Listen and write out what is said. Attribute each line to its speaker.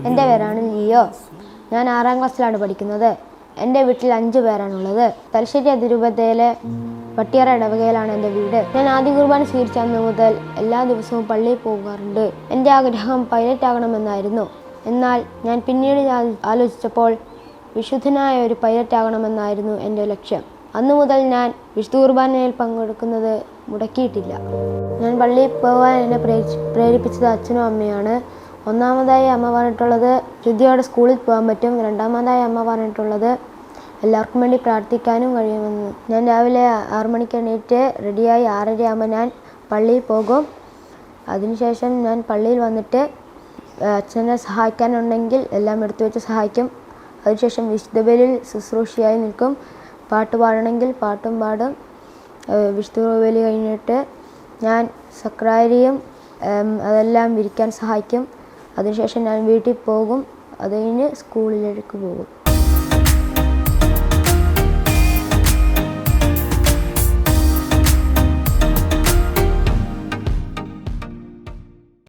Speaker 1: എൻ്റെ പേരാണ് ലിയോ. ഞാൻ 6ാം ക്ലാസ്സിലാണ് പഠിക്കുന്നത്. എൻ്റെ വീട്ടിൽ 5 പേരാണുള്ളത്. തലശ്ശേരി അതിരൂപതയിലെ പട്ടിയറ ഇടവകയിലാണ് എൻ്റെ വീട്. ഞാൻ ആദ്യ കുർബാന സ്വീകരിച്ച അന്ന് മുതൽ എല്ലാ ദിവസവും പള്ളിയിൽ പോകാറുണ്ട്. എൻ്റെ ആഗ്രഹം പൈലറ്റ് ആകണമെന്നായിരുന്നു. എന്നാൽ ഞാൻ പിന്നീട് ആലോചിച്ചപ്പോൾ വിശുദ്ധനായ ഒരു പൈലറ്റ് ആകണമെന്നായിരുന്നു എൻ്റെ ലക്ഷ്യം. അന്നു മുതൽ ഞാൻ വിശുദ്ധ കുർബാനയിൽ പങ്കെടുക്കുന്നത് മുടക്കിയിട്ടില്ല. ഞാൻ പള്ളിയിൽ പോകാൻ എന്നെ പ്രേരിപ്പിച്ചത് അച്ഛനും അമ്മയാണ്. ഒന്നാമതായി അമ്മ പറഞ്ഞിട്ടുള്ളത് ശുദ്ധിയോടെ സ്കൂളിൽ പോകാൻ പറ്റും. രണ്ടാമതായി അമ്മ പറഞ്ഞിട്ടുള്ളത് എല്ലാവർക്കും വേണ്ടി പ്രാർത്ഥിക്കാനും കഴിയുമെന്ന്. ഞാൻ രാവിലെ 6 മണിക്ക് എണീറ്റ് റെഡിയായി 6:30 ആകുമ്പോൾ ഞാൻ പള്ളിയിൽ പോകും. അതിനുശേഷം ഞാൻ പള്ളിയിൽ വന്നിട്ട് അച്ഛനെ സഹായിക്കാനുണ്ടെങ്കിൽ എല്ലാം എടുത്തു വെച്ച് സഹായിക്കും. അതിനുശേഷം വിശുദ്ധ ബലിയിൽ ശുശ്രൂഷയായി നിൽക്കും. പാട്ട് പാടണമെങ്കിൽ പാട്ടും പാടും. വിശുദ്ധ ബലി കഴിഞ്ഞിട്ട് ഞാൻ സക്രാരിയും അതെല്ലാം വിരിക്കാൻ സഹായിക്കും. അതിനുശേഷം ഞാൻ വീട്ടിൽ പോകും. അത് കഴിഞ്ഞ് സ്കൂളിലേക്ക് പോകും.